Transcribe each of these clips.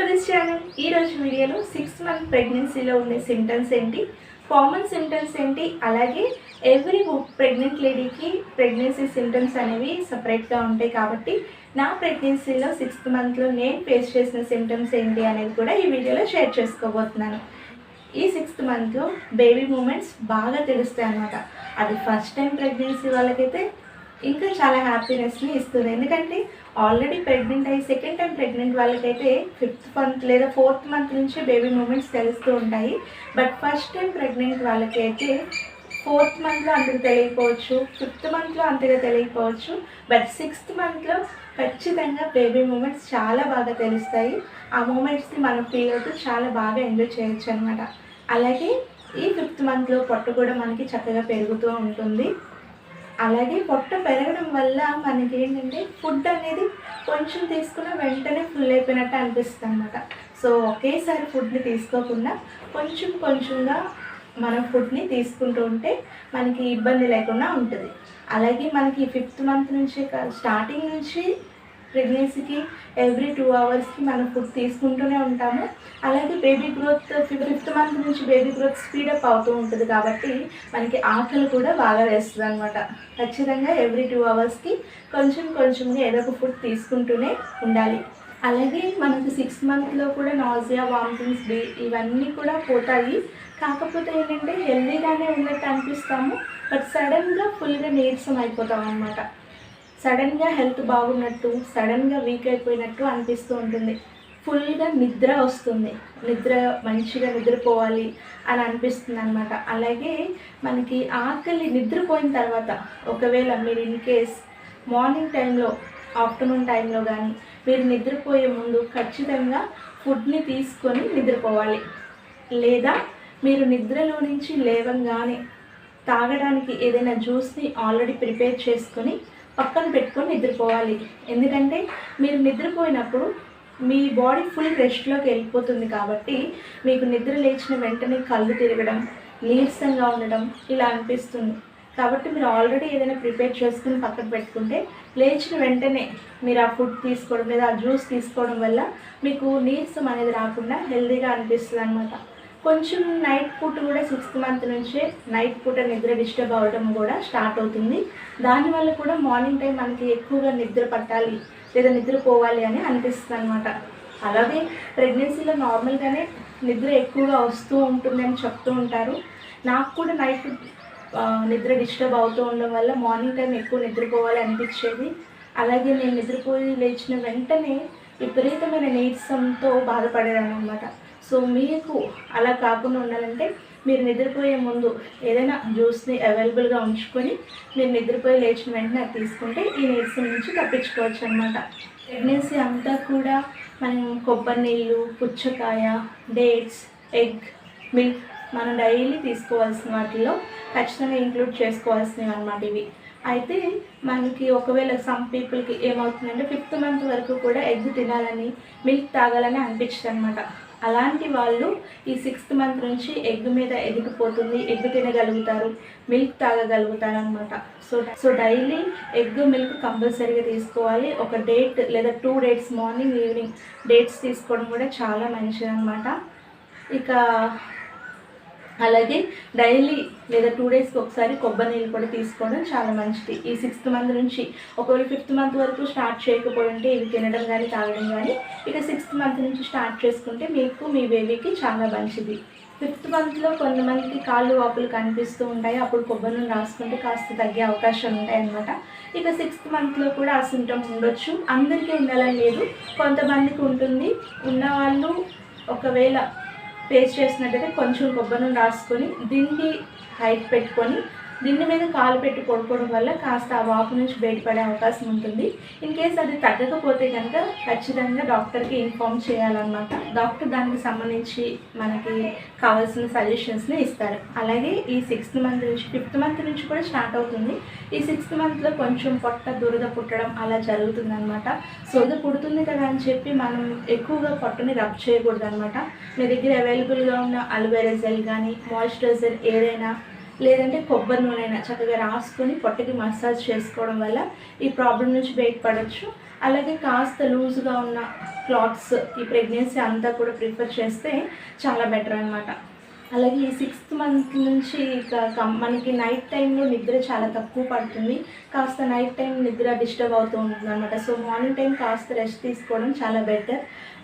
To this channel. ఈరోజు వీడియోలో 6 month ప్రెగ్నెన్సీలో ఉండే సింటమ్స్ ఏంటి, కామన్ సింటమ్స్ ఏంటి, అలాగే ఎవ్రీ ప్రెగ్నెంట్ లేడీకి ప్రెగ్నెన్సీ సింటమ్స్ అనేవి సపరేట్గా ఉంటాయి. కాబట్టి నా ప్రెగ్నెన్సీలో 6th మంత్లో నేను ఫేస్ చేసిన సింటమ్స్ ఏంటి అనేది కూడా ఈ వీడియోలో షేర్ చేసుకోబోతున్నాను. ఈ 6th మంత్లో బేబీ మూమెంట్స్ బాగా తెలుస్తాయి అన్నమాట. అది ఫస్ట్ టైం ప్రెగ్నెన్సీ వాళ్ళకైతే ఇంకా చాలా హ్యాపీనెస్ని ఇస్తుంది. ఎందుకంటే ఆల్రెడీ ప్రెగ్నెంట్ అయ్యి సెకండ్ టైం ప్రెగ్నెంట్ వాళ్ళకైతే 5th మంత్ లేదా 4th మంత్ నుంచి బేబీ మూమెంట్స్ తెలుస్తూ ఉంటాయి. బట్ ఫస్ట్ టైం ప్రెగ్నెంట్ వాళ్ళకైతే 4th మంత్లో అంతగా తెలియకపోవచ్చు, 5th మంత్లో అంతగా తెలియకపోవచ్చు, బట్ 6th మంత్లో ఖచ్చితంగా బేబీ మూమెంట్స్ చాలా బాగా తెలుస్తాయి. ఆ మూమెంట్స్ని మనం ఫీల్ అవుతూ చాలా బాగా ఎంజాయ్ చేయొచ్చు అనమాట. అలాగే ఈ 5th మంత్లో పొట్ట కూడా మనకి చక్కగా పెరుగుతూ ఉంటుంది. అలాగే పొట్ట పెరగడం వల్ల మనకి ఏంటంటే ఫుడ్ అనేది కొంచెం తీసుకున్న వెంటనే ఫుల్ అయిపోయినట్టు అనిపిస్తుంది అనమాట. సో ఒకేసారి ఫుడ్ని తీసుకోకుండా కొంచెం కొంచెంగా మనం ఫుడ్ని తీసుకుంటూ ఉంటే మనకి ఇబ్బంది లేకుండా ఉంటుంది. అలాగే మనకి 5th మంత్ నుంచి స్టార్టింగ్ నుంచి ప్రెగ్నెన్సీకి ఎవ్రీ 2 అవర్స్కి మనం ఫుడ్ తీసుకుంటూనే ఉంటాము. అలాగే బేబీ గ్రోత్ 5th మంత్ నుంచి బేబీ గ్రోత్ స్పీడప్ అవుతూ ఉంటుంది. కాబట్టి మనకి ఆకలి కూడా బాగా వేస్తుంది అనమాట. ఖచ్చితంగా ఎవ్రీ 2 అవర్స్కి కొంచెం కొంచెంగా ఏదో ఒక ఫుడ్ తీసుకుంటూనే ఉండాలి. అలాగే మనకి 6th మంత్లో కూడా నాజియా, వామిటింగ్స్ ఇవన్నీ కూడా పోతాయి. కాకపోతే ఏంటంటే హెల్దీగానే ఉన్నట్టు అనిపిస్తాము, బట్ సడన్గా ఫుల్గా నీరసం అయిపోతాం అన్నమాట. సడన్గా హెల్త్ బాగున్నట్టు, సడన్గా వీక్ అయిపోయినట్టు అనిపిస్తూ ఉంటుంది. ఫుల్గా నిద్ర వస్తుంది, మంచిగా నిద్రపోవాలి అని అనిపిస్తుంది అనమాట. అలాగే మనకి ఆకలి నిద్రపోయిన తర్వాత ఒకవేళ మీరు ఇన్ కేస్ మార్నింగ్ టైంలో, ఆఫ్టర్నూన్ టైంలో కానీ మీరు నిద్రపోయే ముందు ఖచ్చితంగా ఫుడ్ని తీసుకొని నిద్రపోవాలి. లేదా మీరు నిద్రలో నుంచి లేవంగానే తాగడానికి ఏదైనా జ్యూస్ని ఆల్రెడీ ప్రిపేర్ చేసుకొని పక్కన పెట్టుకొని నిద్రపోవాలి. ఎందుకంటే మీరు నిద్రపోయినప్పుడు మీ బాడీ ఫుల్ రెస్ట్లోకి వెళ్ళిపోతుంది. కాబట్టి మీకు నిద్ర లేచిన వెంటనే కళ్ళు తిరగడం, నీరసంగా ఉండడం ఇలా అనిపిస్తుంది. కాబట్టి మీరు ఆల్రెడీ ఏదైనా ప్రిపేర్ చేసుకుని పక్కన పెట్టుకుంటే లేచిన వెంటనే మీరు ఆ ఫుడ్ తీసుకోవడం లేదా ఆ జ్యూస్ తీసుకోవడం వల్ల మీకు నీరసం అనేది రాకుండా హెల్తీగా అనిపిస్తుంది అనమాట. కొంచెం నైట్ పూట కూడా 6th మంత్ నుంచే నైట్ పూట నిద్ర డిస్టర్బ్ అవ్వడం కూడా స్టార్ట్ అవుతుంది. దానివల్ల కూడా మార్నింగ్ టైం మనకి ఎక్కువగా నిద్ర పట్టాలి లేదా నిద్రపోవాలి అని అనిపిస్తుంది అనమాట. అలాగే ప్రెగ్నెన్సీలో నార్మల్గానే నిద్ర ఎక్కువగా వస్తూ ఉంటుంది అని చెప్తూ ఉంటారు. నాకు కూడా నైట్ నిద్ర డిస్టర్బ్ అవుతూ ఉండడం వల్ల మార్నింగ్ టైం ఎక్కువ నిద్రపోవాలి అనిపించేది. అలాగే నేను నిద్రపోయి లేచిన వెంటనే విపరీతమైన నీరసంతో బాధపడేదాన్ని అనమాట. సో మీకు అలా కాకుండా ఉండాలంటే మీరు నిద్రపోయే ముందు ఏదైనా జ్యూస్ని అవైలబుల్గా ఉంచుకొని మీరు నిద్రపోయి లేచిన వెంటనే అది తీసుకుంటే ఈ నీరసం నుంచి తప్పించుకోవచ్చు అనమాట. ప్రెగ్నెన్సీ అంతా కూడా మనం కొబ్బరి నీళ్ళు, పుచ్చకాయ, డేట్స్, ఎగ్, మిల్క్ మనం డైలీ తీసుకోవాల్సిన వాటిల్లో ఖచ్చితంగా ఇంక్లూడ్ చేసుకోవాల్సినవి అనమాట ఇవి. అయితే మనకి ఒకవేళ సమ్ పీపుల్కి ఏమవుతుందంటే 5th మంత్ వరకు కూడా ఎగ్ తినాలని, మిల్క్ తాగాలని అనిపించదు అనమాట. అలాంటి వాళ్ళు ఈ 6th మంత్ నుంచి ఎగ్ మీద ఎదిగిపోతుంది, ఎగ్ తినగలుగుతారు, మిల్క్ తాగగలుగుతారు అనమాట. సో డైలీ ఎగ్, మిల్క్ కంపల్సరీగా తీసుకోవాలి. ఒక డేట్ లేదా 2 డేట్స్ మార్నింగ్ ఈవినింగ్ డేట్స్ తీసుకోవడం కూడా చాలా మంచిది అనమాట. ఇక అలాగే డైలీ లేదా 2 డేస్కి ఒకసారి కొబ్బరి నీళ్ళు కూడా తీసుకోవడం చాలా మంచిది. ఈ 6th మంత్ నుంచి ఒకవేళ 5th మంత్ వరకు స్టార్ట్ చేయకపోయి ఉంటే ఇవి తినడం కానీ తాగడం కానీ ఇక 6th మంత్ నుంచి స్టార్ట్ చేసుకుంటే మీకు మీ బేబీకి చాలా మంచిది. 5th మంత్లో కొంతమందికి కాళ్ళు వాపులు కనిపిస్తూ ఉంటాయి. అప్పుడు కొబ్బరి నూనె రాసుకుంటే కాస్త తగ్గే అవకాశాలు ఉంటాయి అన్నమాట. ఇక 6th మంత్లో కూడా ఆ సింటమ్ ఉండొచ్చు. అందరికీ ఉండాలని లేదు, కొంతమందికి ఉంటుంది. ఉన్నవాళ్ళు ఒకవేళ పేస్ట్ చేసినట్టయితే కొంచెం కొబ్బరి నూనె రాసుకొని దిండి హైట్ పెట్టుకొని దిండి మీద కాలు పెట్టి పడుకోవడం వల్ల కాస్త ఆ వాపు నుంచి బయటపడే అవకాశం ఉంటుంది. ఇన్ కేస్ అది తగ్గకపోతే కనుక ఖచ్చితంగా డాక్టర్కి ఇన్ఫామ్ చేయాలన్నమాట. డాక్టర్ దానికి సంబంధించి మనకి కావాల్సిన సజెషన్స్ని ఇస్తారు. అలాగే ఈ 6th మంత్ నుంచి 5th మంత్ నుంచి కూడా స్టార్ట్ అవుతుంది. ఈ 6th మంత్లో కొంచెం పొట్ట దురద పుట్టడం అలా జరుగుతుంది అనమాట. సో అది పుడుతుంది కదా అని చెప్పి మనం ఎక్కువగా పొట్టని రబ్ చేయకూడదు అనమాట. మీ దగ్గర అవైలబుల్గా ఉన్న అలోవెరా జెల్ కానీ, మాయిశ్చరైజర్ ఏదైనా, లేదంటే కొబ్బరి నూనె చక్కగా రాసుకొని పొట్టకి మసాజ్ చేసుకోవడం వల్ల ఈ ప్రాబ్లం నుంచి బయటపడవచ్చు. అలాగే కాస్త లూజ్గా ఉన్న క్లాత్స్ ఈ ప్రెగ్నెన్సీ అంతా కూడా ప్రిఫర్ చేస్తే చాలా బెటర్ అనమాట. అలాగే ఈ 6th మంత్ నుంచి ఇక మనకి నైట్ టైంలో నిద్ర చాలా తక్కువ పడుతుంది. కాస్త నైట్ టైం నిద్ర డిస్టర్బ్ అవుతూ ఉంటుంది అనమాట. సో మార్నింగ్ టైం కాస్త రెస్ట్ తీసుకోవడం చాలా బెటర్.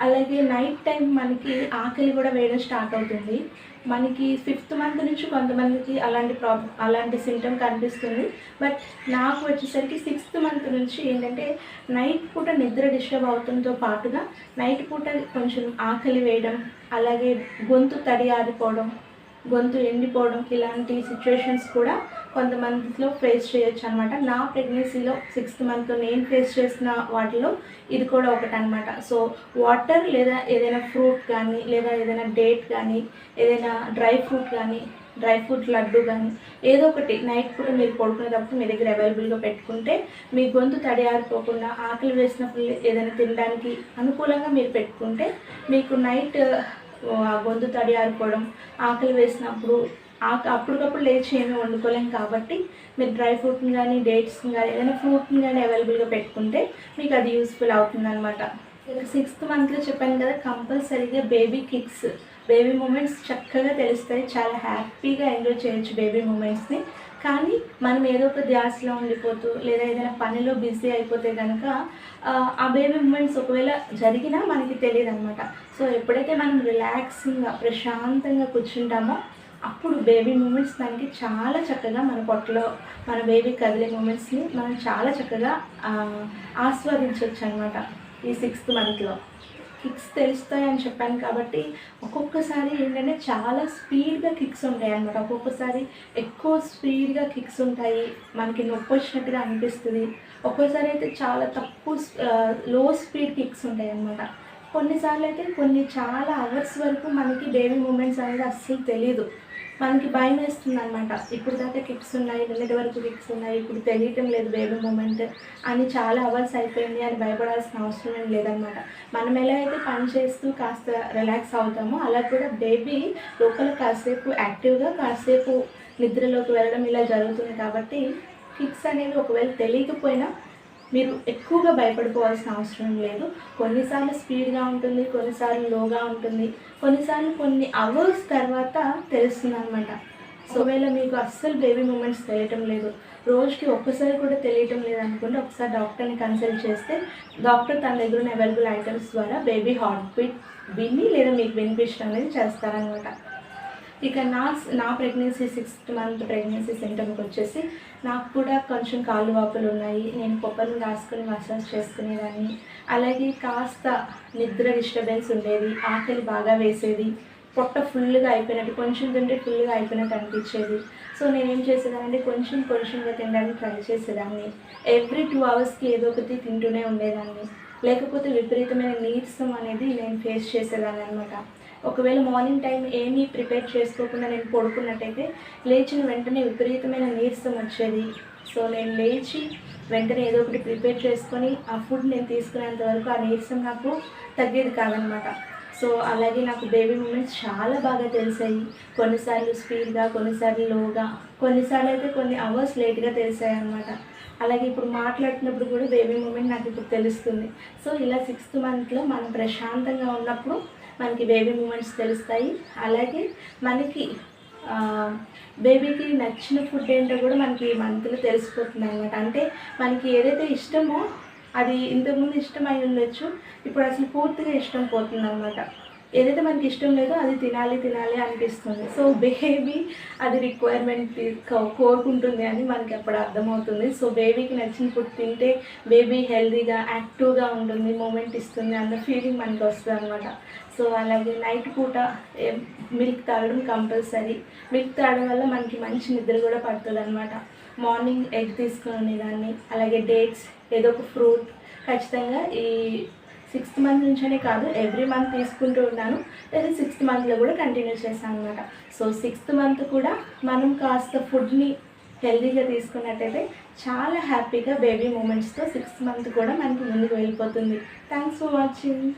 అలాగే నైట్ టైం మనకి ఆకలి కూడా వేయడం స్టార్ట్ అవుతుంది. మనకి 5th మంత్ నుంచి కొంతమందికి అలాంటి సింటమ్ కనిపిస్తుంది. బట్ నాకు వచ్చేసరికి 6th మంత్ నుంచి ఏంటంటే నైట్ పూట నిద్ర డిస్టర్బ్ అవుతుందో పాటుగా నైట్ పూట కొంచెం ఆకలి వేయడం, అలాగే గొంతు తడి ఆరిపోవడం, గొంతు ఎండిపోవడం, ఇలాంటి సిచ్యువేషన్స్ కూడా కొంతమందిలో ఫేస్ చేయొచ్చు అనమాట. నా ప్రెగ్నెన్సీలో 6th మంత్లో నేను ఫేస్ చేసిన వాటిలో ఇది కూడా ఒకటి అనమాట. సో వాటర్ లేదా ఏదైనా ఫ్రూట్ కానీ, లేదా ఏదైనా డేట్ కానీ, ఏదైనా డ్రై ఫ్రూట్ లడ్డు కానీ ఏదో ఒకటి నైట్ కూడా మీరు పడుకునేటప్పుడు మీ దగ్గర అవైలబుల్గా పెట్టుకుంటే మీ గొంతు తడి ఆరిపోకుండా ఆకలి వేసినప్పుడు ఏదైనా తినడానికి అనుకూలంగా మీరు పెట్టుకుంటే మీకు నైట్ గొంతు తడి ఆరిపోవడం, ఆకలి వేసినప్పుడు అప్పటికప్పుడు లేచి ఏమీ వండుకోలేం కాబట్టి మీరు డ్రై ఫ్రూట్ని కానీ, డేట్స్ని కానీ, ఏదైనా ఫ్రూట్ని కానీ అవైలబుల్గా పెట్టుకుంటే మీకు అది యూస్ఫుల్ అవుతుంది అనమాట. 6th మంత్లో చెప్పాను కదా, కంపల్సరీగా బేబీ మూమెంట్స్ చక్కగా తెలుస్తాయి. చాలా హ్యాపీగా ఎంజాయ్ చేయొచ్చు బేబీ మూమెంట్స్ని. కానీ మనం ఏదో ఒక ధ్యాసలో ఉండిపోతూ లేదా ఏదైనా పనిలో బిజీ అయిపోతే కనుక ఆ బేబీ మూమెంట్స్ ఒకవేళ జరిగినా మనకి తెలియదు అనమాట. సో ఎప్పుడైతే మనం రిలాక్సింగ్గా ప్రశాంతంగా కూర్చుంటామో అప్పుడు బేబీ మూమెంట్స్ మనకి చాలా చక్కగా మన పొట్టలో మన బేబీ కదిలే మూమెంట్స్ని మనం చాలా చక్కగా ఆస్వాదించవచ్చు అనమాట. ఈ 6th మంత్లో కిక్స్ తెలుస్తాయని చెప్పాను కాబట్టి ఒక్కొక్కసారి ఏంటంటే చాలా స్పీడ్గా కిక్స్ ఉంటాయి అన్నమాట. ఒక్కొక్కసారి ఎక్కువ స్పీడ్గా కిక్స్ ఉంటాయి, మనకి నొప్పి వచ్చినట్టుగా అనిపిస్తుంది. ఒక్కోసారి అయితే చాలా తక్కువ లో స్పీడ్ కిక్స్ ఉంటాయి అన్నమాట. కొన్నిసార్లు అయితే చాలా అవర్స్ వరకు మనకి బేబీ మూమెంట్స్ అనేది అస్సలు తెలియదు. మనకి భయం వేస్తుంది అనమాట. ఇప్పుడు దాకా కిక్స్ ఉన్నాయి, నిన్నటి వరకు కిక్స్ ఉన్నాయి, ఇప్పుడు తెలియటం లేదు బేబీ మూమెంట్ అని, చాలా అవర్స్ అయిపోయింది అని భయపడాల్సిన అవసరం ఏం లేదనమాట. మనం ఎలా అయితే పని చేస్తూ కాస్త రిలాక్స్ అవుతామో అలా కూడా బేబీ లోపల కాసేపు యాక్టివ్గా కాసేపు నిద్రలోకి వెళ్ళడం ఇలా జరుగుతుంది. కాబట్టి కిక్స్ అనేవి ఒకవేళ తెలియకపోయినా మీరు ఎక్కువగా భయపడిపోవాల్సిన అవసరం లేదు. కొన్నిసార్లు స్పీడ్గా ఉంటుంది, కొన్నిసార్లు లోగా ఉంటుంది, కొన్నిసార్లు కొన్ని అవర్స్ తర్వాత తెలుస్తుంది అనమాట. సో ఒకవేళ మీకు అస్సలు బేబీ మూమెంట్స్ తెలియటం లేదు, రోజుకి ఒక్కసారి కూడా తెలియటం లేదు అనుకుంటే ఒకసారి డాక్టర్ని కన్సల్ట్ చేస్తే డాక్టర్ తన దగ్గర ఉన్న అవైలబుల్ ఐటమ్స్ ద్వారా బేబీ హార్ట్ బీట్ విని లేదా మీకు వినిపించడం అనేది చేస్తారనమాట. ఇక నా ప్రెగ్నెన్సీ 6th మంత్ ప్రెగ్నెన్సీ సింటమ్కి వచ్చేసి నాకు కూడా కొంచెం కాళ్ళు వాపులు ఉన్నాయి. నేను కొబ్బరిని రాసుకొని మసాజ్ చేసుకునేదాన్ని. అలాగే కాస్త నిద్ర డిస్టర్బెన్స్ ఉండేది, ఆకలి బాగా వేసేది, పొట్ట ఫుల్గా అయిపోయినట్టు, కొంచెం తింటే ఫుల్గా అయిపోయినట్టు అనిపించేది. సో నేనేం చేసేదానంటే కొంచెంగా తినడానికి ట్రై చేసేదాన్ని. ఎవ్రీ 2 అవర్స్కి ఏదో ఒకటి తింటూనే ఉండేదాన్ని. లేకపోతే విపరీతమైన నీరసం అనేది నేను ఫేస్ చేసేదాన్ని అనమాట. ఒకవేళ మార్నింగ్ టైం ఏమీ ప్రిపేర్ చేసుకోకుండా నేను పడుకున్నట్టయితే లేచిన వెంటనే విపరీతమైన నీరసం వచ్చేది. సో నేను లేచి వెంటనే ఏదో ఒకటి ప్రిపేర్ చేసుకొని ఆ ఫుడ్ నేను తీసుకునేంత వరకు ఆ నీరసం నాకు తగ్గేది కాదనమాట. సో అలాగే నాకు బేబీ మూమెంట్స్ చాలా బాగా తెలిసాయి. కొన్నిసార్లు స్పీడ్గా, కొన్నిసార్లు లోగా, కొన్నిసార్లు అయితే కొన్ని అవర్స్ లేట్గా తెలిసాయి అన్నమాట. అలాగే ఇప్పుడు మాట్లాడుతున్నప్పుడు కూడా బేబీ మూమెంట్ నాకు ఇప్పుడు తెలుస్తుంది. సో ఇలా 6th మంత్లో మనం ప్రశాంతంగా ఉన్నప్పుడు మనకి బేబీ మూమెంట్స్ తెలుస్తాయి. అలాగే మనకి బేబీకి నచ్చిన ఫుడ్ ఏంటో కూడా మనకి ఈ మంత్లో తెలిసిపోతుంది అనమాట. అంటే మనకి ఏదైతే ఇష్టమో అది ఇంతకుముందు ఇష్టం అయి ఉండొచ్చు, ఇప్పుడు అసలు పూర్తిగా ఇష్టం పోతుంది అనమాట. ఏదైతే మనకి ఇష్టం లేదో అది తినాలి అనిపిస్తుంది. సో బేబీ అది రిక్వైర్మెంట్ కోరుకుంటుంది అని మనకి అప్పుడు అర్థమవుతుంది. సో బేబీకి నచ్చిన ఫుడ్ తింటే బేబీ హెల్తీగా యాక్టివ్గా ఉంటుంది, మూమెంట్ ఇస్తుంది అన్న ఫీలింగ్ మనకి వస్తుంది అనమాట. సో అలాగే నైట్ పూట మిల్క్ తాగడం కంపల్సరీ. మిల్క్ తాగడం వల్ల మనకి మంచి నిద్ర కూడా పడుతుంది అనమాట. మార్నింగ్ ఎగ్ తీసుకునేదాన్ని, అలాగే డేట్స్, ఏదో ఒక ఫ్రూట్ ఖచ్చితంగా ఈ 6th మంత్ నుంచనే కాదు ఎవ్రీ మంత్ తీసుకుంటూ ఉన్నాను. లేదా 6th మంత్లో కూడా కంటిన్యూ చేస్తాను అనమాట. సో 6th మంత్ కూడా మనం కాస్త ఫుడ్ని హెల్తీగా తీసుకున్నట్టయితే చాలా హ్యాపీగా బేబీ మూమెంట్స్తో 6th మంత్ కూడా మనకి ముందుకు వెళ్ళిపోతుంది. Thanks for watching.